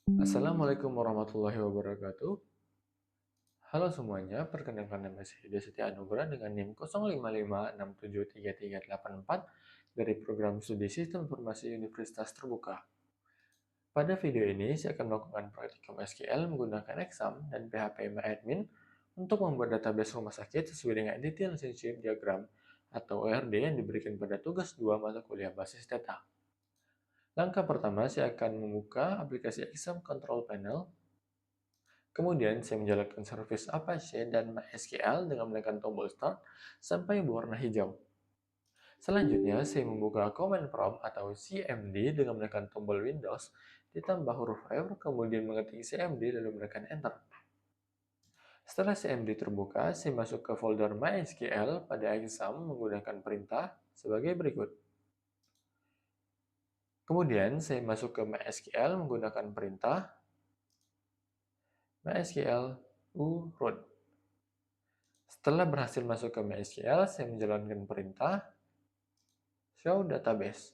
Assalamualaikum warahmatullahi wabarakatuh. Halo semuanya, perkenalkan nama saya Yuda Setia Anugrah dengan NIM 0556733384 dari program studi Sistem Informasi Universitas Terbuka. Pada video ini, saya akan melakukan praktikum SQL menggunakan exam dan PHP MyAdmin untuk membuat database rumah sakit sesuai dengan Entity Relationship Diagram atau ORD yang diberikan pada tugas 2 mata kuliah basis data. Langkah pertama, saya akan membuka aplikasi Exam Control Panel. Kemudian saya menjalankan service Apache dan MySQL dengan menekan tombol Start sampai berwarna hijau. Selanjutnya, saya membuka Command Prompt atau CMD dengan menekan tombol Windows, ditambah huruf F, kemudian mengetik CMD lalu menekan Enter. Setelah CMD terbuka, saya masuk ke folder MySQL pada exam menggunakan perintah sebagai berikut. Kemudian, saya masuk ke MySQL menggunakan perintah MySQL root. Setelah berhasil masuk ke MySQL, saya menjalankan perintah show database.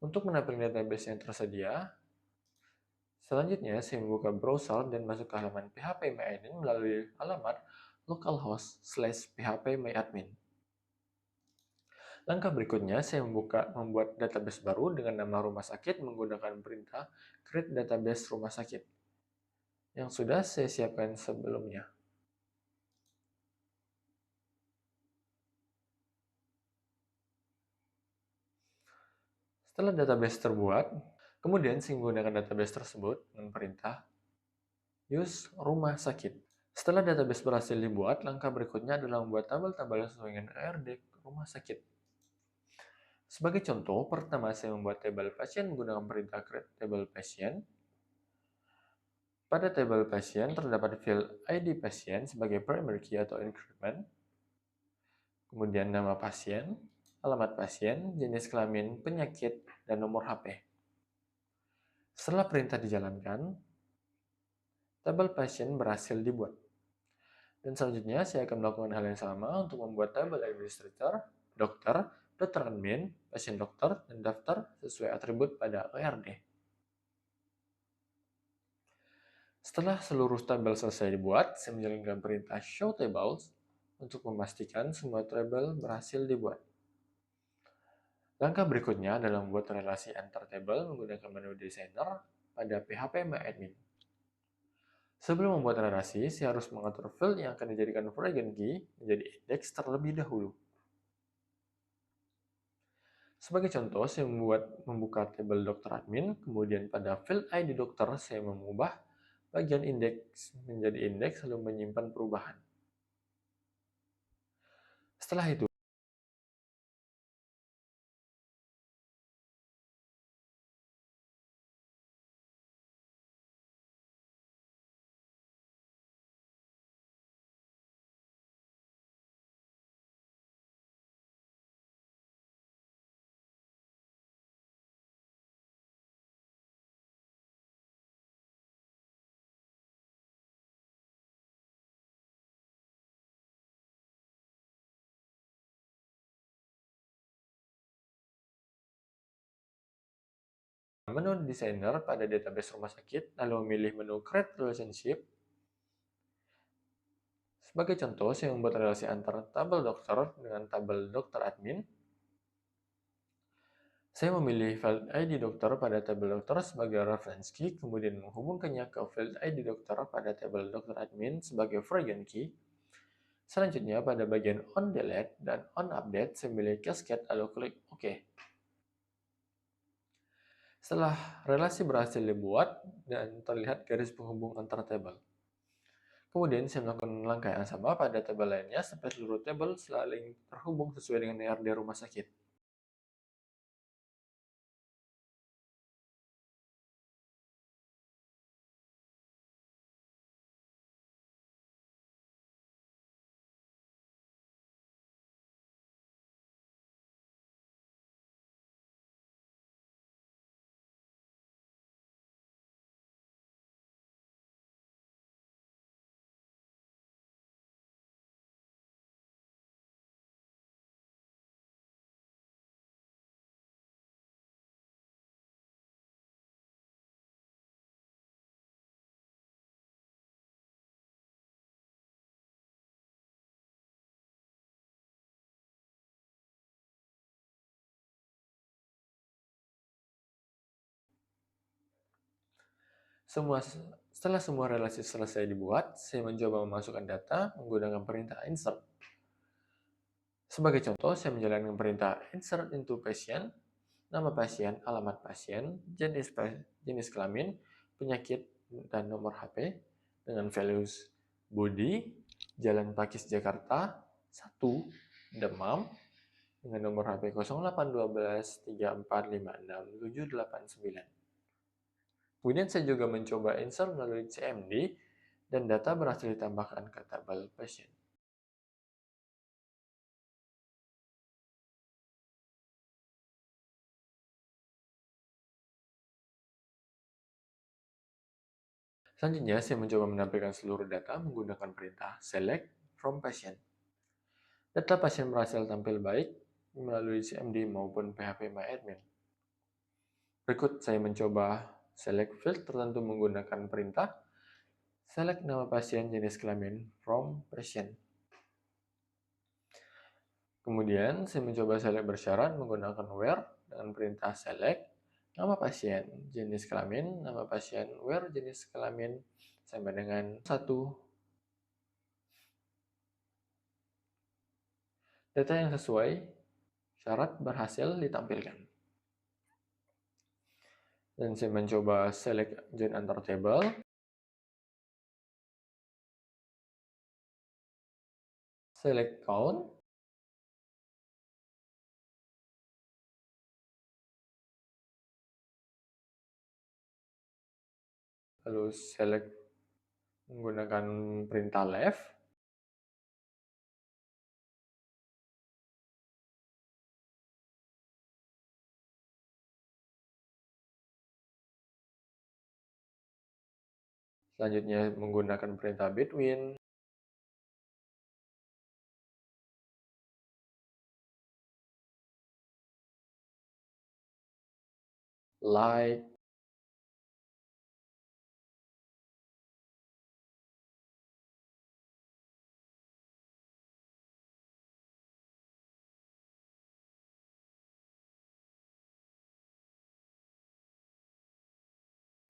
Untuk menampilkan database yang tersedia, selanjutnya saya membuka browser dan masuk ke halaman php-myadmin melalui alamat localhost/php-myadmin. Langkah berikutnya, saya membuat database baru dengan nama rumah sakit menggunakan perintah create database rumah sakit yang sudah saya siapkan sebelumnya. Setelah database terbuat, kemudian saya menggunakan database tersebut dengan perintah use rumah sakit. Setelah database berhasil dibuat, langkah berikutnya adalah membuat tabel-tabel sesuai dengan ARD rumah sakit. Sebagai contoh, pertama saya membuat tabel pasien menggunakan perintah create table pasien. Pada tabel pasien terdapat field ID pasien sebagai primary key atau increment, kemudian nama pasien, alamat pasien, jenis kelamin, penyakit, dan nomor HP. Setelah perintah dijalankan, tabel pasien berhasil dibuat. Dan selanjutnya saya akan melakukan hal yang sama untuk membuat tabel administrator, dokter, dokter admin, pasien dokter, dan daftar sesuai atribut pada ORD. Setelah seluruh tabel selesai dibuat, saya menjalankan perintah show tables untuk memastikan semua tabel berhasil dibuat. Langkah berikutnya adalah membuat relasi antar tabel menggunakan menu designer pada php-myadmin. Sebelum membuat relasi, saya harus mengatur field yang akan dijadikan foreign key menjadi indeks terlebih dahulu. Sebagai contoh, saya membuka tabel dokter admin, kemudian pada field ID dokter saya mengubah bagian indeks menjadi indeks lalu menyimpan perubahan. Setelah itu, menu designer pada database rumah sakit, lalu memilih menu create relationship. Sebagai contoh, saya membuat relasi antara tabel dokter dengan tabel dokter admin. Saya memilih field ID dokter pada tabel dokter sebagai reference key, kemudian menghubungkannya ke field ID dokter pada tabel dokter admin sebagai foreign key. Selanjutnya, pada bagian on delete dan on update, saya memilih cascade lalu klik OK. Setelah relasi berhasil dibuat dan terlihat garis penghubung antar tabel. Kemudian saya melakukan langkah yang sama pada tabel lainnya sampai seluruh tabel saling terhubung sesuai dengan ARD rumah sakit. Setelah semua relasi selesai dibuat, saya mencoba memasukkan data menggunakan perintah insert. Sebagai contoh, saya menjalankan perintah insert into patient, nama pasien, alamat pasien, jenis kelamin, penyakit, dan nomor HP dengan values Budi, Jalan Pakis Jakarta, 1, Demam, dengan nomor HP 0812 3456 789. Kemudian saya juga mencoba insert melalui CMD dan data berhasil ditambahkan ke tabel pasien. Selanjutnya, saya mencoba menampilkan seluruh data menggunakan perintah select from patient. Data pasien berhasil tampil baik melalui CMD maupun PHP MyAdmin. Berikut saya mencoba select field tertentu menggunakan perintah select nama pasien jenis kelamin from patient. Kemudian saya mencoba select bersyarat menggunakan where dengan perintah select nama pasien jenis kelamin, nama pasien where jenis kelamin sampai dengan 1. Data yang sesuai syarat berhasil ditampilkan. Dan saya mencoba select join antar table. Select count. Lalu select menggunakan perintah left. Selanjutnya menggunakan perintah between. Like.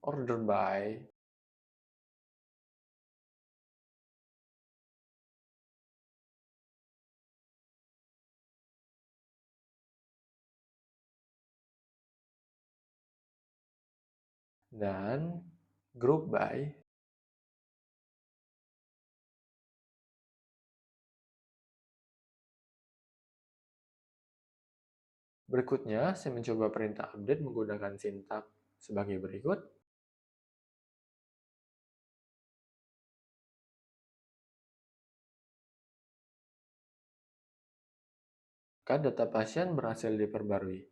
Order by. Dan group by. Berikutnya, saya mencoba perintah update menggunakan sintak sebagai berikut. Maka data pasien berhasil diperbarui.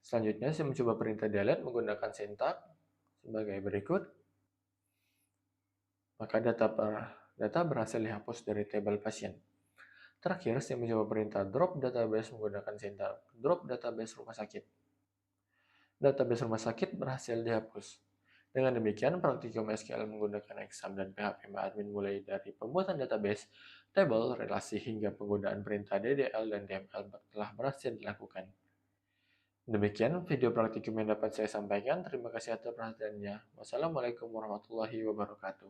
Selanjutnya, saya mencoba perintah delete menggunakan sintak sebagai berikut. Maka data berhasil dihapus dari tabel pasien. Terakhir, saya mencoba perintah drop database menggunakan sintak drop database rumah sakit. Database rumah sakit berhasil dihapus. Dengan demikian, praktikum SQL menggunakan exam dan PHP MyAdmin mulai dari pembuatan database, tabel, relasi, hingga penggunaan perintah DDL dan DML telah berhasil dilakukan. Demikian video praktikum yang dapat saya sampaikan. Terima kasih atas perhatiannya. Wassalamualaikum warahmatullahi wabarakatuh.